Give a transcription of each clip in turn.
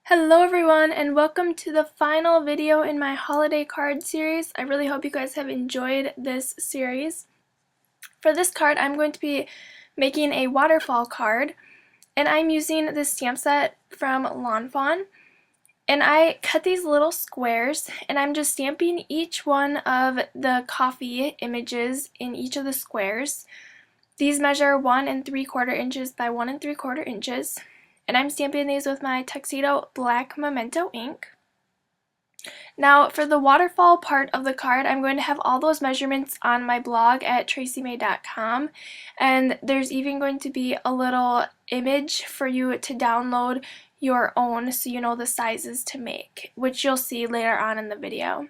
Hello everyone and welcome to the final video in my holiday card series. I really hope you guys have enjoyed this series. For this card I'm going to be making a waterfall card and I'm using this stamp set from Lawn Fawn. And I cut these little squares and I'm just stamping each one of the coffee images in each of the squares. These measure 1 3/4 inches by 1 3/4 inches. And I'm stamping these with my Tuxedo Black Memento ink. Now for the waterfall part of the card, I'm going to have all those measurements on my blog at tracymay.com, and there's even going to be a little image for you to download your own so you know the sizes to make, which you'll see later on in the video.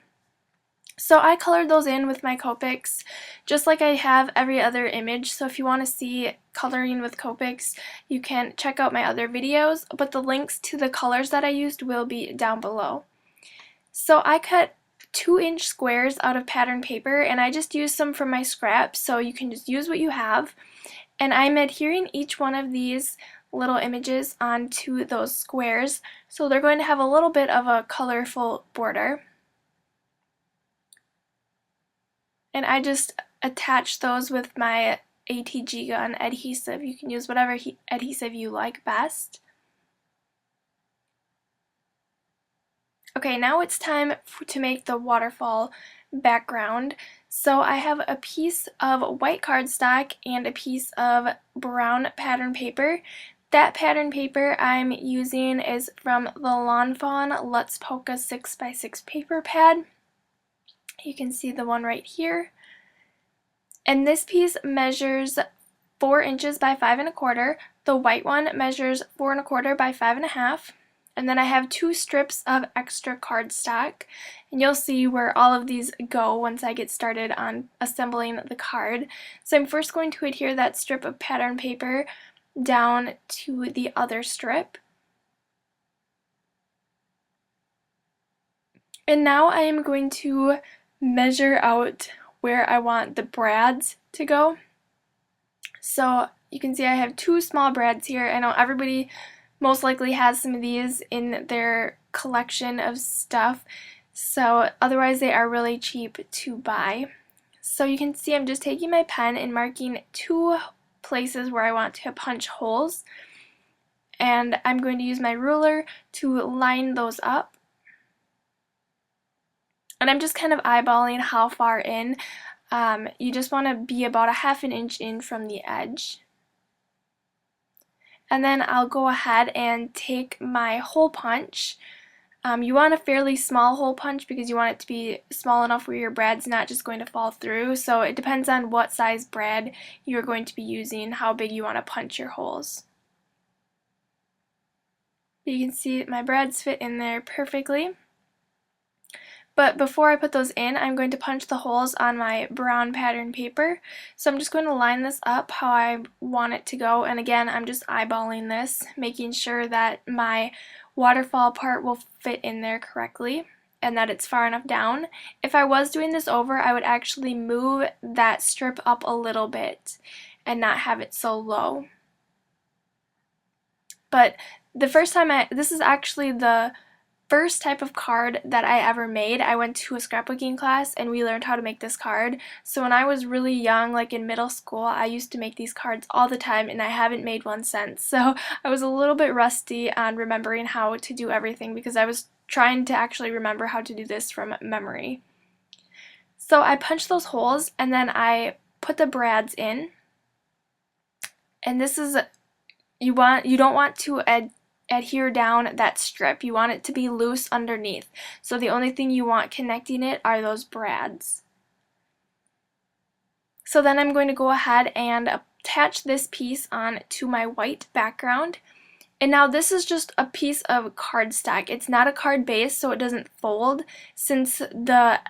So I colored those in with my Copics, just like I have every other image, so if you want to see coloring with Copics, you can check out my other videos, but the links to the colors that I used will be down below. So I cut 2-inch squares out of pattern paper, and I just used some from my scraps, so you can just use what you have. And I'm adhering each one of these little images onto those squares, so they're going to have a little bit of a colorful border. And I just attach those with my ATG gun adhesive. You can use whatever adhesive you like best. Okay, now it's time to make the waterfall background. So I have a piece of white cardstock and a piece of brown pattern paper. That pattern paper I'm using is from the Lawn Fawn Let's Polka 6x6 paper pad. You can see the one right here. And this piece measures 4 inches by 5 1/4. The white one measures 4 1/4 by 5 1/2. And then I have 2 strips of extra cardstock. And you'll see where all of these go once I get started on assembling the card. So I'm first going to adhere that strip of pattern paper down to the other strip. And now I am going to measure out where I want the brads to go. So you can see I have 2 small brads here. I know everybody most likely has some of these in their collection of stuff, so otherwise they are really cheap to buy. So you can see I'm just taking my pen and marking 2 places where I want to punch holes, and I'm going to use my ruler to line those up. And I'm just kind of eyeballing how far in. You just want to be about a 1/2 inch in from the edge. And then I'll go ahead and take my hole punch. You want a fairly small hole punch because you want it to be small enough where your brad's not just going to fall through. So it depends on what size brad you're going to be using, how big you want to punch your holes. You can see my brads fit in there perfectly. But before I put those in, I'm going to punch the holes on my brown pattern paper. So I'm just going to line this up how I want it to go. And again, I'm just eyeballing this, making sure that my waterfall part will fit in there correctly and that it's far enough down. If I was doing this over, I would actually move that strip up a little bit and not have it so low. But the first time this is actually the first type of card that I ever made. I went to a scrapbooking class and we learned how to make this card. So when I was really young, like in middle school, I used to make these cards all the time and I haven't made one since. So I was a little bit rusty on remembering how to do everything because I was trying to actually remember how to do this from memory. So I punched those holes and then I put the brads in. And this is, you don't want to adhere down that strip. You want it to be loose underneath. So the only thing you want connecting it are those brads. So then I'm going to go ahead and attach this piece on to my white background. And now this is just a piece of cardstock. It's not a card base, so it doesn't fold. Since the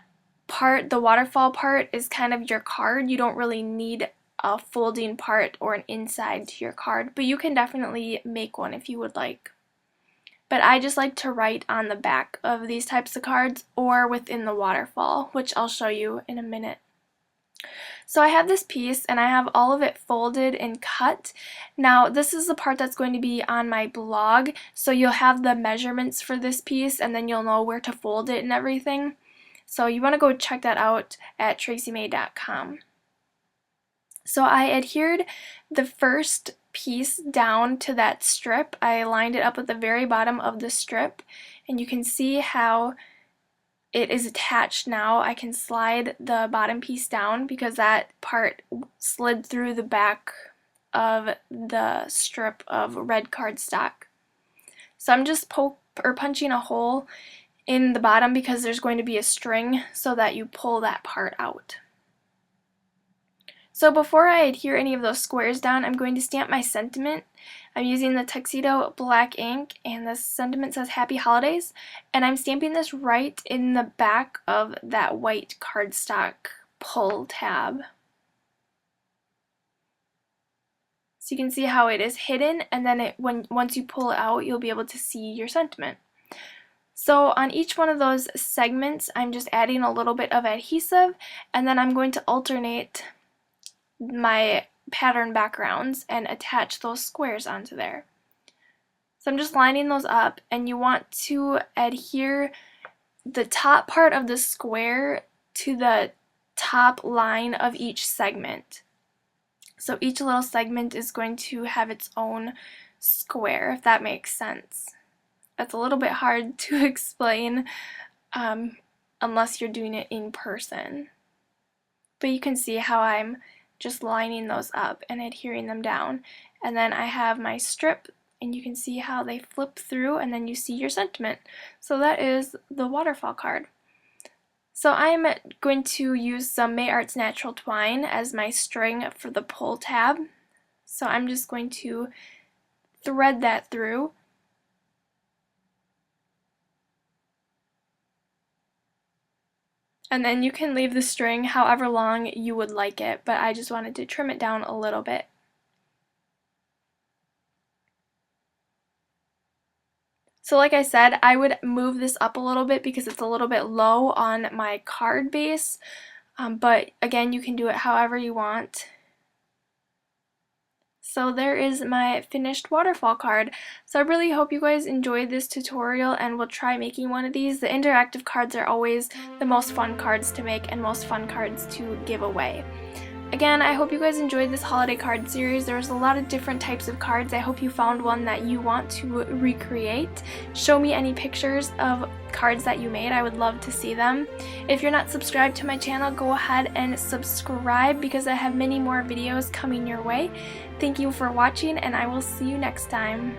waterfall part is kind of your card, you don't really need a folding part or an inside to your card, but you can definitely make one if you would like. But I just like to write on the back of these types of cards or within the waterfall, which I'll show you in a minute. So I have this piece and I have all of it folded and cut. Now this is the part that's going to be on my blog, so you'll have the measurements for this piece and then you'll know where to fold it and everything. So you want to go check that out at tracymay.com. So I adhered the first piece down to that strip. I lined it up at the very bottom of the strip, and you can see how it is attached now. I can slide the bottom piece down because that part slid through the back of the strip of red cardstock. So I'm just punching a hole in the bottom because there's going to be a string so that you pull that part out. So before I adhere any of those squares down, I'm going to stamp my sentiment. I'm using the Tuxedo black ink, and the sentiment says Happy Holidays, and I'm stamping this right in the back of that white cardstock pull tab. So you can see how it is hidden, and then once you pull it out, you'll be able to see your sentiment. So on each one of those segments, I'm just adding a little bit of adhesive, and then I'm going to alternate my pattern backgrounds and attach those squares onto there. So I'm just lining those up, and you want to adhere the top part of the square to the top line of each segment. So each little segment is going to have its own square, if that makes sense. That's a little bit hard to explain unless you're doing it in person. But you can see how I'm just lining those up and adhering them down. And then I have my strip, and you can see how they flip through, and then you see your sentiment. So that is the waterfall card. So I'm going to use some May Arts Natural Twine as my string for the pull tab. So I'm just going to thread that through. And then you can leave the string however long you would like it, but I just wanted to trim it down a little bit. So like I said, I would move this up a little bit because it's a little bit low on my card base, but again, you can do it however you want. So there is my finished waterfall card. So I really hope you guys enjoyed this tutorial and will try making one of these. The interactive cards are always the most fun cards to make and most fun cards to give away. Again, I hope you guys enjoyed this holiday card series. There's a lot of different types of cards. I hope you found one that you want to recreate. Show me any pictures of cards that you made. I would love to see them. If you're not subscribed to my channel, go ahead and subscribe because I have many more videos coming your way. Thank you for watching, and I will see you next time.